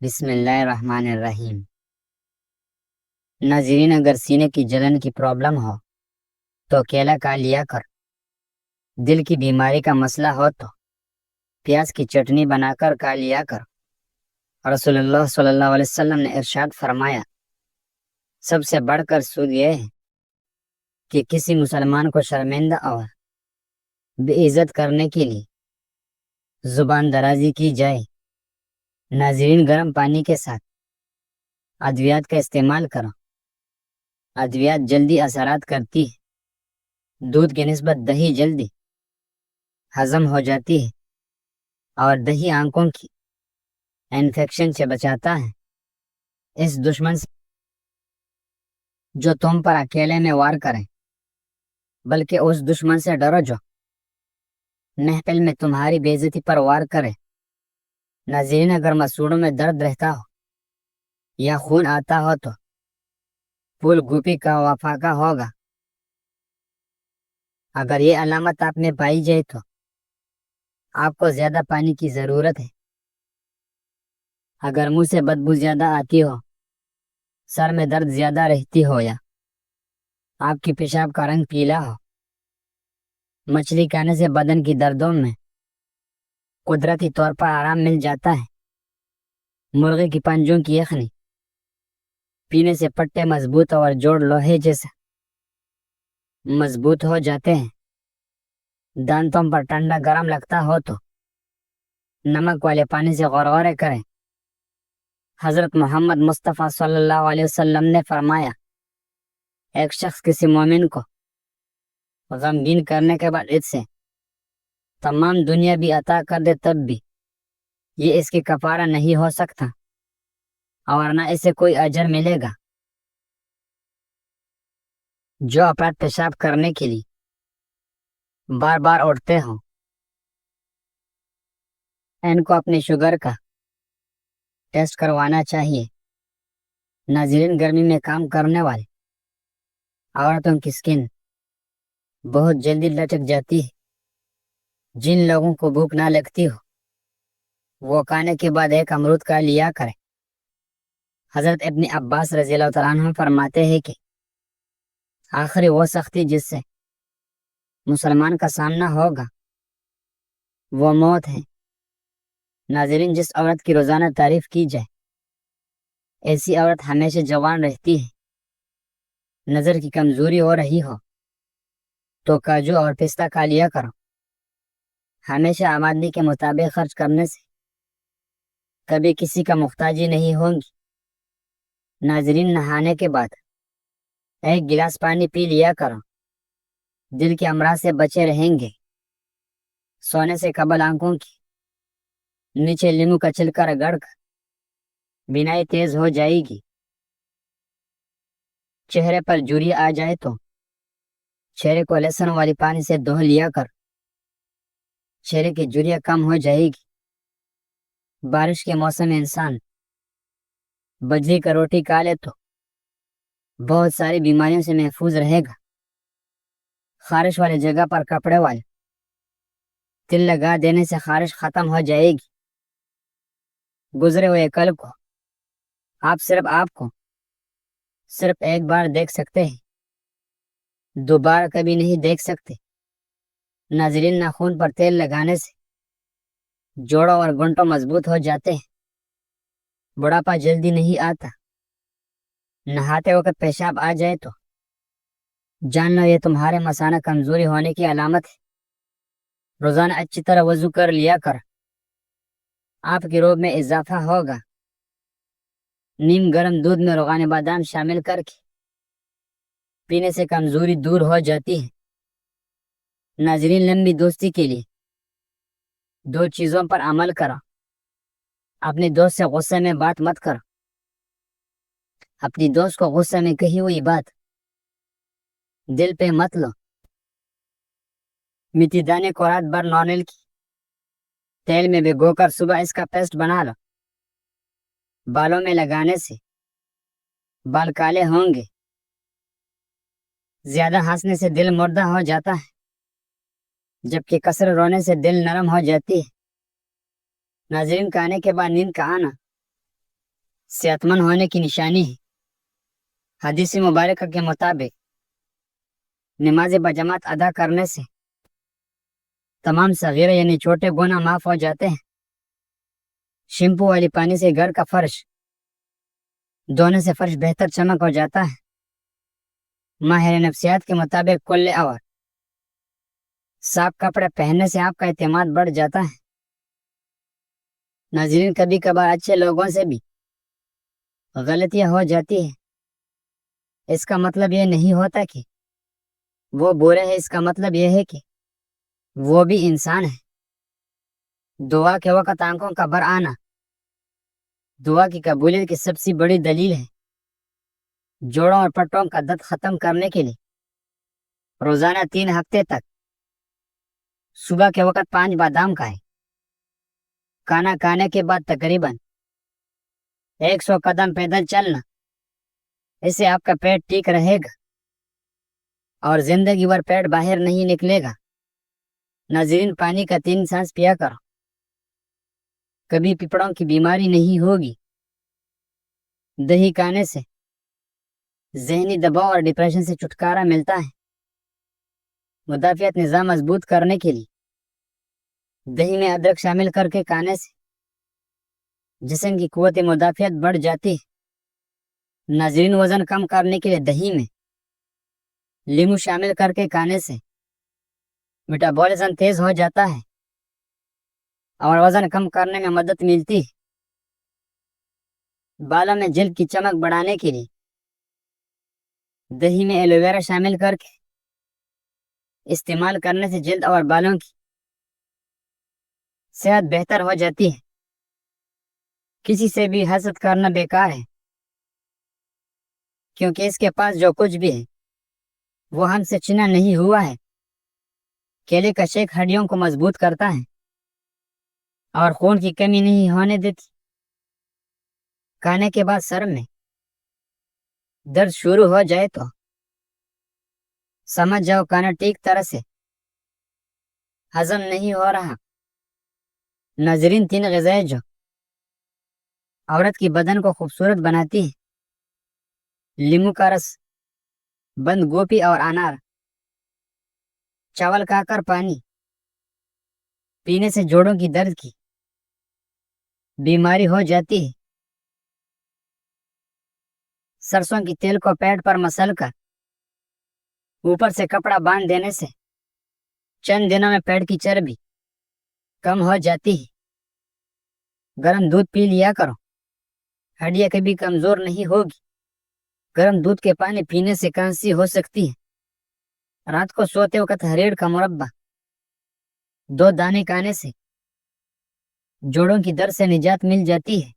بسم اللہ الرحمن الرحیم۔ ناظرین، اگر سینے کی جلن کی پرابلم ہو تو کیلا کھا لیا کر۔ دل کی بیماری کا مسئلہ ہو تو پیاز کی چٹنی بنا کر کھا لیا کر۔ رسول اللہ صلی اللہ علیہ وسلم نے ارشاد فرمایا، سب سے بڑھ کر سود یہ ہے کہ کسی مسلمان کو شرمندہ اور بے عزت کرنے کے لیے زبان درازی کی جائے۔ ناظرین، گرم پانی کے ساتھ ادویات کا استعمال کرو۔ ادویات جلدی اثرات کرتی ہے۔ دودھ کی نسبت دہی جلدی ہضم ہو جاتی ہے اور دہی آنکھوں کی انفیکشن سے بچاتا ہے۔ اس دشمن سے جو تم پر اکیلے میں وار کرے، بلکہ اس دشمن سے ڈرو جو محفل میں تمہاری بے عزتی پر وار کرے۔ ناظرین، اگر مسوڑوں میں درد رہتا ہو یا خون آتا ہو تو پھول گوبھی کا وفاقہ ہوگا۔ اگر یہ علامت آپ میں پائی جائے تو آپ کو زیادہ پانی کی ضرورت ہے۔ اگر منہ سے بدبو زیادہ آتی ہو، سر میں درد زیادہ رہتی ہو یا آپ کی پیشاب کا رنگ پیلا ہو، مچھلی کھانے سے بدن کی دردوں میں قدرتی طور پر آرام مل جاتا ہے۔ مرغے کی پنجوں کی یخنی پینے سے پٹے مضبوط اور جوڑ لوہے جیسا مضبوط ہو جاتے ہیں۔ دانتوں پر ٹھنڈا گرم لگتا ہو تو نمک والے پانی سے غرغرے کریں۔ حضرت محمد مصطفیٰ صلی اللہ علیہ وسلم نے فرمایا، ایک شخص کسی مومن کو غمگین کرنے کے بعد اس سے تمام دنیا بھی عطا کر دے تب بھی یہ اس کی کفارہ نہیں ہو سکتا اور نہ اسے کوئی اجر ملے گا۔ جو افراد پیشاب کرنے کے لیے بار بار اٹھتے ہوں، ان کو اپنی شوگر کا ٹیسٹ کروانا چاہیے۔ ناظرین، گرمی میں کام کرنے والے عورتوں کی سکن بہت جلدی لچک جاتی ہے۔ جن لوگوں کو بھوک نہ لگتی ہو وہ کھانے کے بعد ایک امرود کھا لیا کرے۔ حضرت ابن عباس رضی اللہ تعالیٰ عنہ فرماتے ہیں کہ آخری وہ سختی جس سے مسلمان کا سامنا ہوگا وہ موت ہے۔ ناظرین، جس عورت کی روزانہ تعریف کی جائے ایسی عورت ہمیشہ جوان رہتی ہے۔ نظر کی کمزوری ہو رہی ہو تو کاجو اور پستہ کھا لیا کرو۔ ہمیشہ آمدنی کے مطابق خرچ کرنے سے کبھی کسی کا محتاجی نہیں ہوگی۔ ناظرین، نہانے کے بعد ایک گلاس پانی پی لیا کرو، دل کے امراض سے بچے رہیں گے۔ سونے سے قبل آنکھوں کی نیچے لیمو کا چھلکا رگڑ کر بینائی تیز ہو جائے گی۔ چہرے پر جھریاں آ جائے تو چہرے کو لہسن والی پانی سے دھو لیا کر، چہرے کی جھریاں کم ہو جائے گی۔ بارش کے موسم میں انسان بجری کا روٹی کھا لے تو بہت ساری بیماریوں سے محفوظ رہے گا۔ خارش والی جگہ پر کپڑے والے تل لگا دینے سے خارش ختم ہو جائے گی۔ گزرے ہوئے کل کو آپ کو صرف ایک بار دیکھ سکتے ہیں، دوبارہ کبھی نہیں دیکھ سکتے۔ ناظرین، ناخون پر تیل لگانے سے جوڑوں اور گھنٹوں مضبوط ہو جاتے ہیں۔ بڑھاپا جلدی نہیں آتا۔ نہاتے وقت پیشاب آ جائے تو جان لو یہ تمہارے مثانہ کمزوری ہونے کی علامت ہے۔ روزانہ اچھی طرح وضو کر لیا کر، آپ کی روب میں اضافہ ہوگا۔ نیم گرم دودھ میں روغن بادام شامل کر کے پینے سے کمزوری دور ہو جاتی ہے۔ ناظرین، لمبی دوستی کے لیے دو چیزوں پر عمل کرو۔ اپنے دوست سے غصے میں بات مت کرو۔ اپنی دوست کو غصے میں کہی ہوئی بات دل پہ مت لو۔ میتھی دانے کو رات بھر نارنل کی تیل میں بھگو کر صبح اس کا پیسٹ بنا لو۔ بالوں میں لگانے سے بال کالے ہوں گے۔ زیادہ ہنسنے سے دل مردہ ہو جاتا ہے، جبکہ کثرت رونے سے دل نرم ہو جاتی ہے۔ ناظرین، کھانے کے بعد نیند کا آنا صحت مند ہونے کی نشانی ہے۔ حدیث مبارکہ کے مطابق نماز بجماعت ادا کرنے سے تمام صغیرہ یعنی چھوٹے گناہ معاف ہو جاتے ہیں۔ شیمپو والی پانی سے گھر کا فرش دھونے سے فرش بہتر چمک ہو جاتا ہے۔ ماہر نفسیات کے مطابق کل اور صاف کپڑے پہننے سے آپ کا اعتماد بڑھ جاتا ہے۔ ناظرین، کبھی کبھار اچھے لوگوں سے بھی غلطیاں ہو جاتی ہیں۔ اس کا مطلب یہ نہیں ہوتا کہ وہ برے ہیں، اس کا مطلب یہ ہے کہ وہ بھی انسان ہے۔ دعا کے وقت آنکھوں کا بھر آنا دعا کی قبولیت کی سب سے بڑی دلیل ہے۔ جوڑوں اور پٹوں کا درد ختم کرنے کے لیے روزانہ 3 ہفتے تک صبح کے وقت 5 بادام کھائیں۔ کھانا کھانے کے بعد تقریباً 100 قدم پیدل چلنا، اس سے آپ کا پیٹ ٹھیک رہے گا اور زندگی بھر پیٹ باہر نہیں نکلے گا۔ ناظرین، پانی کا 3 سانس پیا کرو، کبھی پھیپھڑوں کی بیماری نہیں ہوگی۔ دہی کھانے سے ذہنی دباؤ اور ڈپریشن سے چھٹکارا ملتا ہے۔ مدافعت نظام مضبوط کرنے کے لیے دہی میں ادرک شامل کر کے کھانے سے جسم کی قوت مدافعت بڑھ جاتی ہے۔ ناظرین، وزن کم کرنے کے لیے دہی میں لیمو شامل کر کے کھانے سے میٹابولزم تیز ہو جاتا ہے اور وزن کم کرنے میں مدد ملتی ہے۔ بالوں میں جلد کی چمک بڑھانے کے لیے دہی میں ایلو ویرا شامل کر کے استعمال کرنے سے جلد اور بالوں کی صحت بہتر ہو جاتی ہے۔ کسی سے بھی حسد کرنا بیکار ہے، کیونکہ اس کے پاس جو کچھ بھی ہے وہ ہم سے چنا نہیں ہوا ہے۔ کیلے کا شیک ہڈیوں کو مضبوط کرتا ہے اور خون کی کمی نہیں ہونے دیتی۔ کھانے کے بعد سر میں درد شروع ہو جائے تو سمجھ جاؤ کھانا ٹھیک طرح سے ہضم نہیں ہو رہا۔ ناظرین، 3 غذائیں جو عورت کی بدن کو خوبصورت بناتی ہے: لیمو کا رس، بند گوبھی اور انار۔ چاول کھا کر پانی پینے سے جوڑوں کی درد کی بیماری ہو جاتی ہے۔ سرسوں کی تیل کو پیٹ پر مسل کر اوپر سے کپڑا باندھ دینے سے چند دنوں میں پیٹ کی چربی کم ہو جاتی ہے۔ گرم دودھ پی لیا کرو، ہڈیاں کبھی کمزور نہیں ہوگی۔ گرم دودھ کے پانی پینے سے کھانسی ہو سکتی ہے۔ رات کو سوتے وقت ہریڑ کا مربع 2 دانے کھانے سے جوڑوں کی درد سے نجات مل جاتی ہے۔